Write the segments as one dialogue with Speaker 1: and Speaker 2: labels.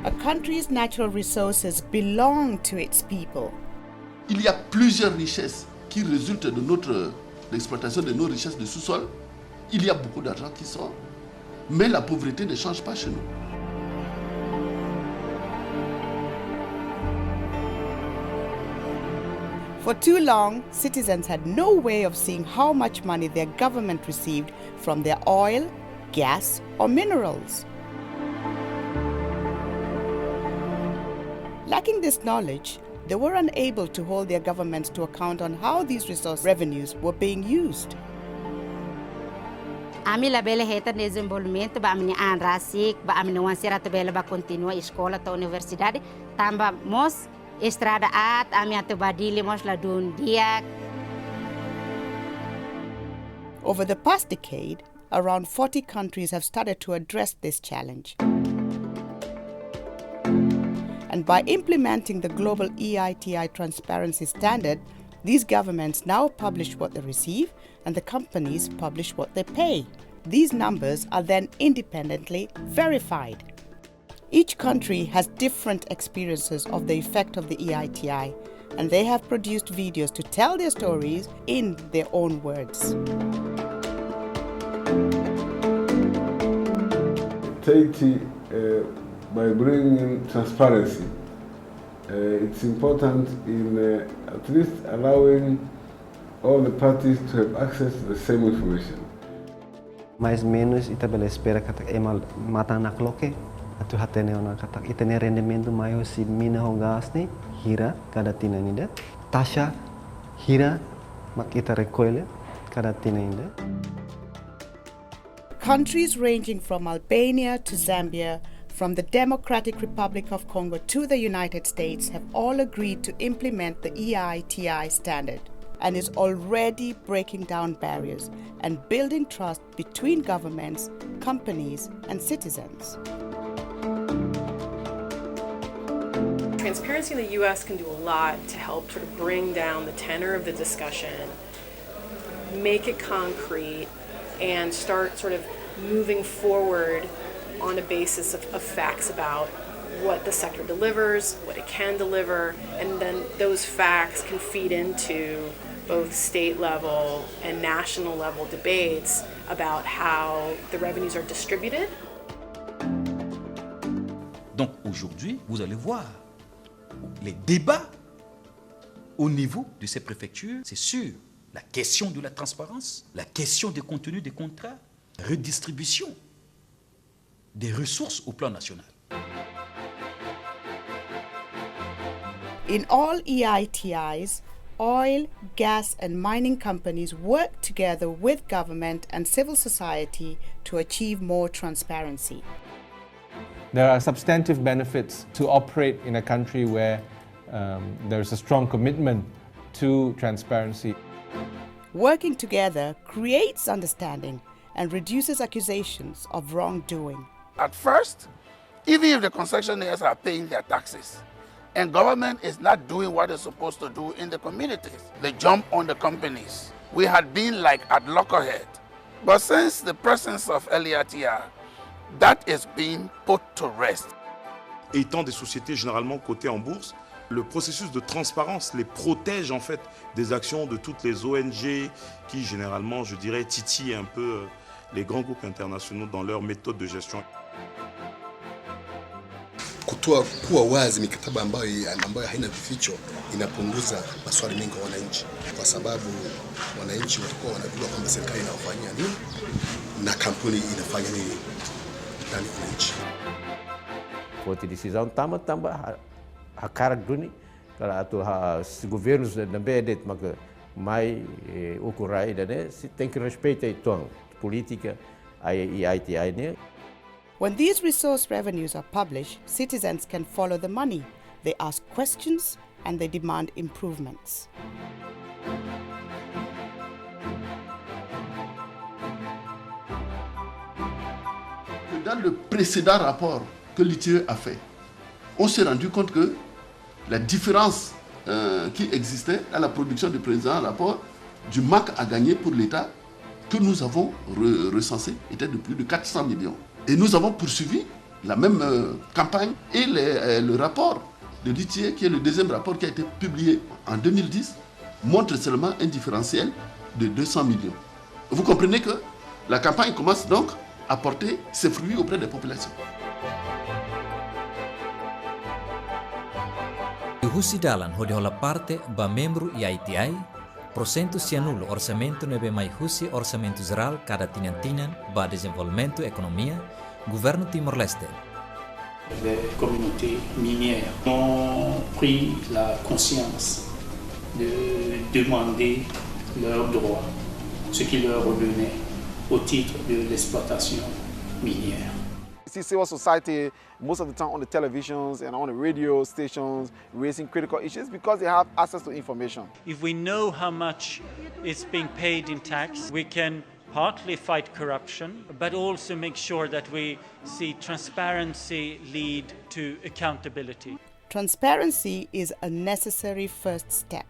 Speaker 1: A country's natural resources belong to its people.
Speaker 2: Il y a plusieurs richesses qui résultent de l'exploitation de nos richesses de sous-sol. Il y a beaucoup d'argent qui sort, mais la pauvreté ne change pas chez nous.
Speaker 1: For too long, citizens had no way of seeing how much money their government received from their oil, gas, or minerals. Lacking this knowledge, they were unable to hold their governments to account on how these resource revenues were being used.
Speaker 3: Ami labele heta desenvolvimento ba amni anrasik ba amni wansira tabela ba continua escola ta universidade tamba mos estrada at ami atuba Dili mos la dun dia.
Speaker 1: Over the past decade, around 40 countries have started to address this challenge. And by implementing the global EITI transparency standard, these governments now publish what they receive and the companies publish what they pay. These numbers are then independently verified. Each country has different experiences of the effect of the EITI, and they have produced videos to tell their stories in their own words.
Speaker 4: EITI, by bringing transparency, it's important in at least allowing all the parties to have access to the same information.
Speaker 5: Mais menos itabela espera katak emal mata nak loke atu hatene ona katak itene rendimento maior si mina hongas ni hira kada tina nida tasha hira mak ita recolhe kada tina nida.
Speaker 1: Countries ranging from Albania to Zambia, from the Democratic Republic of Congo to the United States have all agreed to implement the EITI standard, and is already breaking down barriers and building trust between governments, companies, and citizens.
Speaker 6: Transparency in the U.S. can do a lot to help sort of bring down the tenor of the discussion, make it concrete, and start sort of moving forward on a basis of facts about what the sector delivers, what it can deliver, and then those facts can feed into both state level and national level debates about how the revenues are distributed.
Speaker 7: Donc aujourd'hui, vous allez voir les débats au niveau de ces préfectures, c'est sûr. La question de la transparence, la question des contenus des contrats, redistribution des ressources au plan national.
Speaker 1: In all EITIs, oil, gas and mining companies work together with government and civil society to achieve more transparency.
Speaker 8: There are substantive benefits to operate in a country where there is a strong commitment to transparency.
Speaker 1: Working together creates understanding and reduces accusations of wrongdoing.
Speaker 9: At first, even if the concessionaires are paying their taxes and government is not doing what it's supposed to do in the communities, they jump on the companies. We had been like at loggerheads, but since the presence of LEITI, that is being put to rest.
Speaker 10: Étant des sociétés généralement cotées en bourse, le processus de transparence les protège en fait des actions de toutes les ONG qui généralement, je dirais, titillent un peu les grands groupes internationaux dans leur méthode de gestion.
Speaker 11: Kuwa wazi mikataba ambayo haina vificho inapunguza maswali mengi kwa wananchi, kwa sababu wananchi watakuwa wanajua kwamba serikali inafanya nini na kampuni inafanya nini ndani ya nchi.
Speaker 12: Kwa decisão tamba a cara duni kalau atu governos também det mas mai ocorre né se tem que respeitar então política a EITI né.
Speaker 1: When these resource revenues are published, citizens can follow the money. They ask questions and they demand improvements.
Speaker 2: Dans le précédent rapport que l'EITI a fait, on s'est rendu compte que la différence qui existait dans la production du précédent rapport du MAC à gagner pour l'État que nous avons recensé était de plus de 400 millions. Et nous avons poursuivi la même campagne. Et le rapport de l'EITI, qui est le deuxième rapport qui a été publié en 2010, montre seulement un différentiel de 200 millions. Vous comprenez que la campagne commence donc à porter ses fruits auprès des populations.
Speaker 13: Husi dalan ho dihola parte ba membro EITI, prosentu sianulo orçamento nebe mai husi orçamento geral cada tinan ba desenvolvimento economia, governo Timor-Leste.
Speaker 14: Les communautés minières ont pris la conscience de demander leurs droits, ce qui leur revenait au titre de l'exploitation minière.
Speaker 15: See civil society most of the time on the televisions and on the radio stations raising critical issues because they have access to information.
Speaker 16: If we know how much is being paid in tax, we can partly fight corruption, but also make sure that we see transparency lead to accountability.
Speaker 1: Transparency is a necessary first step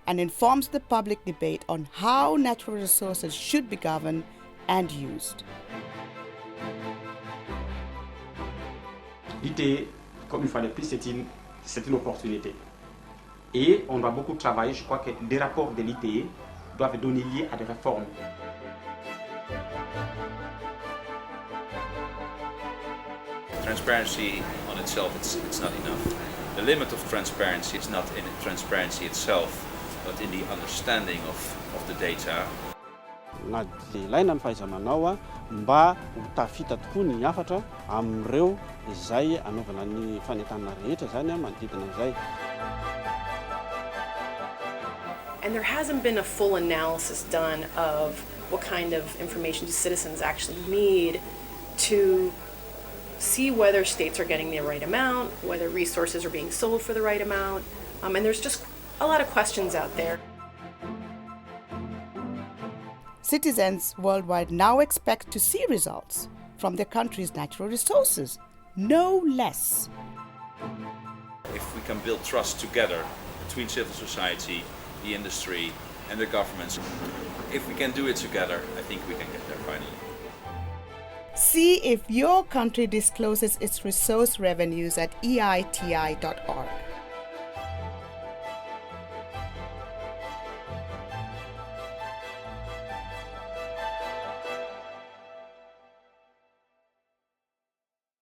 Speaker 1: and informs the public debate on how natural resources should be governed and used.
Speaker 17: L'ITI, comme une fois de plus, c'est une opportunité. Et on doit beaucoup travailler. Je crois que les rapports de l'ITI doivent donner lieu à des réformes.
Speaker 18: Transparency on itself, it's not enough. The limit of transparency is not in transparency itself, but in the understanding of the data.
Speaker 19: Na ilaina ny fahaiza-manao mba tafita tokoa ny hafatra amin'ireo izay anaovana ny fanentanana rehetra zany manodidina izay.
Speaker 6: And there hasn't been a full analysis done of what kind of information do citizens actually need to see whether states are getting the right amount, whether resources are being sold for the right amount, and there's just a lot of questions out there.
Speaker 1: Citizens worldwide now expect to see results from their country's natural resources, no less.
Speaker 18: If we can build trust together between civil society, the industry and the governments, if we can do it together, I think we can get there finally.
Speaker 1: See if your country discloses its resource revenues at EITI.org.